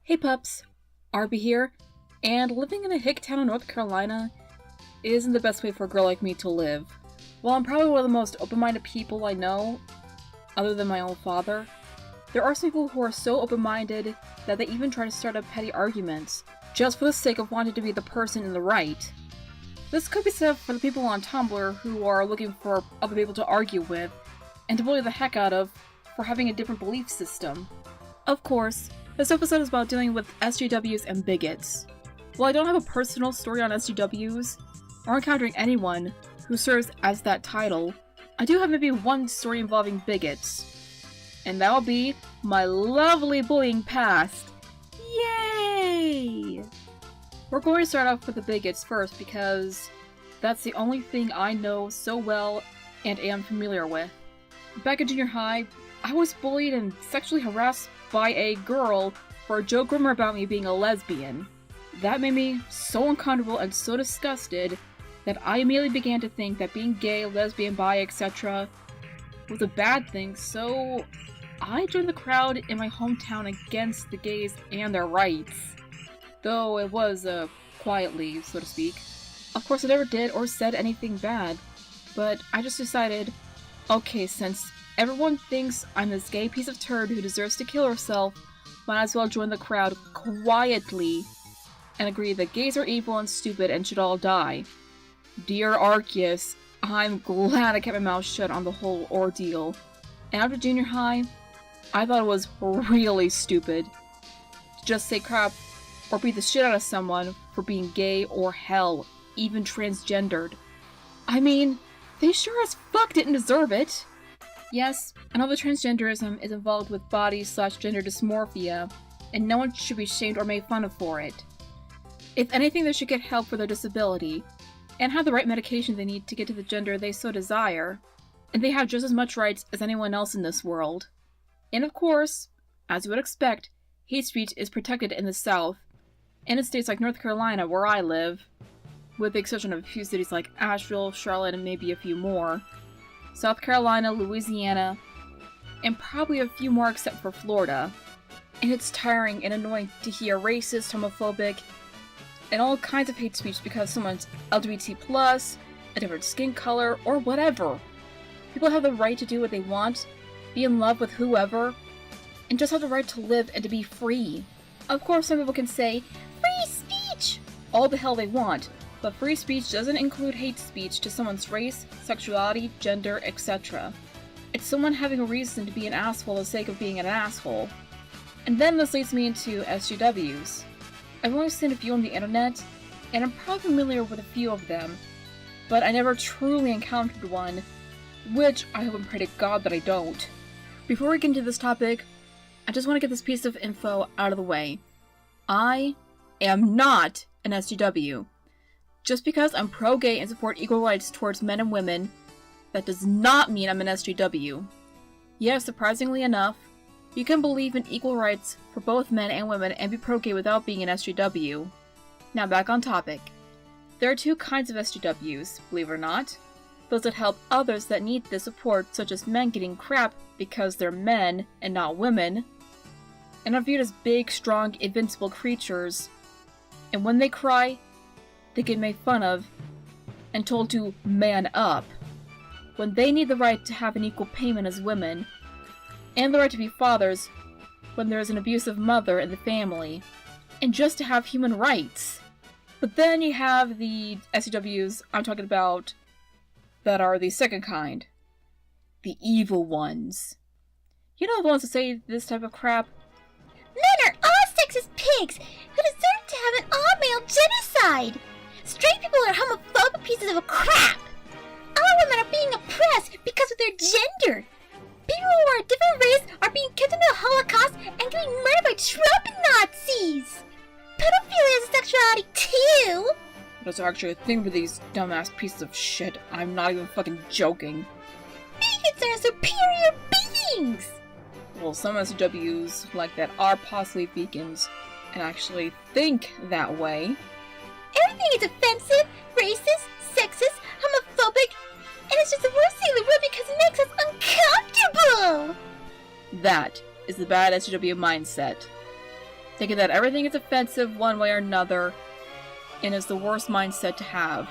Hey pups, Arby here, and living in a hick town in North Carolina isn't the best way for a girl like me to live. While I'm probably one of the most open-minded people I know, other than my own father, there are some people who are so open-minded that they even try to start up petty arguments, just for the sake of wanting to be the person in the right. This could be said for the people on Tumblr who are looking for other people to argue with, and to bully the heck out of for having a different belief system. Of course, this episode is about dealing with SJWs and bigots. While I don't have a personal story on SJWs, or encountering anyone who serves as that title, I do have maybe one story involving bigots. And that'll be my lovely bullying past. Yay! We're going to start off with the bigots first because that's the only thing I know so well and am familiar with. Back in junior high, I was bullied and sexually harassed by a girl for a joke rumor about me being a lesbian. That made me so uncomfortable and so disgusted that I immediately began to think that being gay, lesbian, bi, etc. was a bad thing, so I joined the crowd in my hometown against the gays and their rights. Though it was, quietly, so to speak. Of course I never did or said anything bad, but I just decided, okay, since everyone thinks I'm this gay piece of turd who deserves to kill herself, might as well join the crowd quietly and agree that gays are evil and stupid and should all die. Dear Arceus, I'm glad I kept my mouth shut on the whole ordeal. And after junior high, I thought it was really stupid to just say crap or beat the shit out of someone for being gay or hell, even transgendered. I mean, they sure as fuck didn't deserve it. Yes, I know that transgenderism is involved with body/gender dysmorphia, and no one should be shamed or made fun of for it. If anything, they should get help for their disability, and have the right medication they need to get to the gender they so desire, and they have just as much rights as anyone else in this world. And of course, as you would expect, hate speech is protected in the South, and in states like North Carolina, where I live, with the exception of a few cities like Asheville, Charlotte, and maybe a few more. South Carolina, Louisiana, and probably a few more except for Florida. And it's tiring and annoying to hear racist, homophobic, and all kinds of hate speech because someone's LGBT+, a different skin color, or whatever. People have the right to do what they want, be in love with whoever, and just have the right to live and to be free. Of course, some people can say, free speech! All the hell they want. But free speech doesn't include hate speech to someone's race, sexuality, gender, etc. It's someone having a reason to be an asshole for the sake of being an asshole. And then this leads me into SJWs. I've only seen a few on the internet, and I'm probably familiar with a few of them, but I never truly encountered one, which I hope and pray to God that I don't. Before we get into this topic, I just want to get this piece of info out of the way. I am not an SJW. Just because I'm pro-gay and support equal rights towards men and women, that does not mean I'm an SJW. Yes, surprisingly enough, you can believe in equal rights for both men and women and be pro-gay without being an SJW. Now back on topic. There are two kinds of SJWs, believe it or not. Those that help others that need this support, such as men getting crap because they're men and not women, and are viewed as big, strong, invincible creatures. And when they cry, they get made fun of and told to man up, when they need the right to have an equal payment as women, and the right to be fathers when there is an abusive mother in the family, and just to have human rights. But then you have the SJWs I'm talking about that are the second kind. The evil ones. You know the ones that say this type of crap? Men are all sexist pigs who deserve to have an all-male genocide! Straight people are homophobic pieces of crap! All women are being oppressed because of their gender! People who are a different race are being killed in the Holocaust and getting murdered by Trump Nazis! Pedophilia is sexuality too! That's actually a thing for these dumbass pieces of shit. I'm not even fucking joking. Bigots are superior beings! Well, some SJWs like that are possibly vegans and actually think that way. Everything is offensive, racist, sexist, homophobic, and it's just the worst thing in the world because it makes us uncomfortable! That is the bad SJW mindset. thinking that everything is offensive one way or another, and is the worst mindset to have.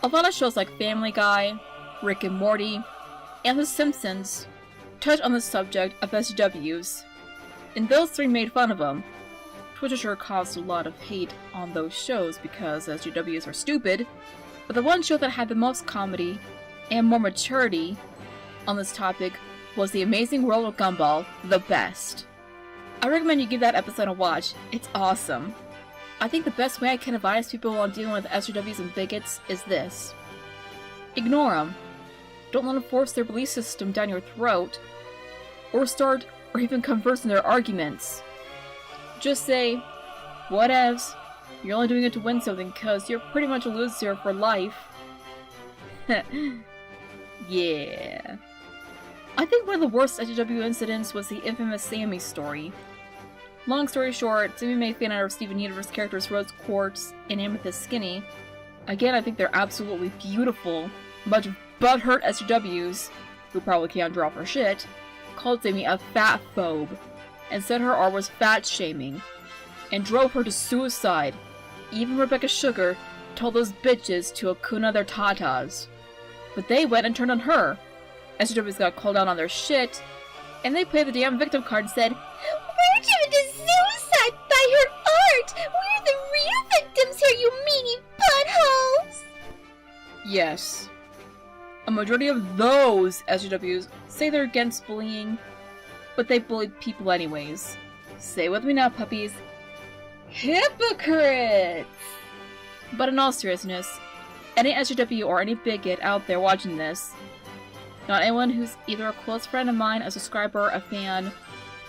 A lot of shows like Family Guy, Rick and Morty, and The Simpsons touch on the subject of SJWs, and those three made fun of them. Twitter sure caused a lot of hate on those shows because SJWs are stupid, but the one show that had the most comedy and more maturity on this topic was The Amazing World of Gumball, The Best. I recommend you give that episode a watch. It's awesome. I think the best way I can advise people on dealing with SJWs and bigots is this. Ignore them. Don't let them force their belief system down your throat, or start or even converse in their arguments. Just say, whatevs, you're only doing it to win something because you're pretty much a loser for life. Yeah. I think one of the worst SJW incidents was the infamous Sammy story. Long story short, Sammy made a fan out of Steven Universe characters Rose Quartz and Amethyst Skinny. Again, I think they're absolutely beautiful. A bunch of butthurt SJWs, who probably can't draw for shit, called Sammy a fat phobe, and said her art was fat shaming, and drove her to suicide. Even Rebecca Sugar told those bitches to akuna their tatas. But they went and turned on her. SJWs got called out on their shit, and they played the damn victim card and said, "We're driven to suicide by her art! We're the real victims here, you meanie buttholes!" Yes. A majority of those SJWs say they're against bullying, but they bullied people anyways. Say with me now, puppies. Hypocrites! But in all seriousness, any SJW or any bigot out there watching this, not anyone who's either a close friend of mine, a subscriber, a fan,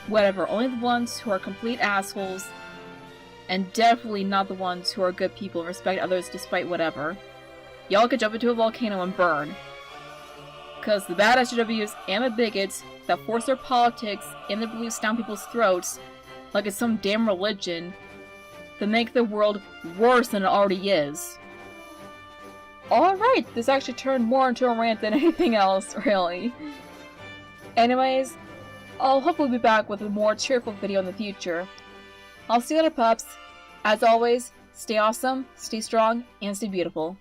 whatever, only the ones who are complete assholes, and definitely not the ones who are good people and respect others despite whatever. Y'all could jump into a volcano and burn. Because the bad SJWs and the bigots that force their politics and their beliefs down people's throats, like it's some damn religion, that make the world worse than it already is. Alright, this actually turned more into a rant than anything else, really. Anyways, I'll hopefully be back with a more cheerful video in the future. I'll see you later, pups. As always, stay awesome, stay strong, and stay beautiful.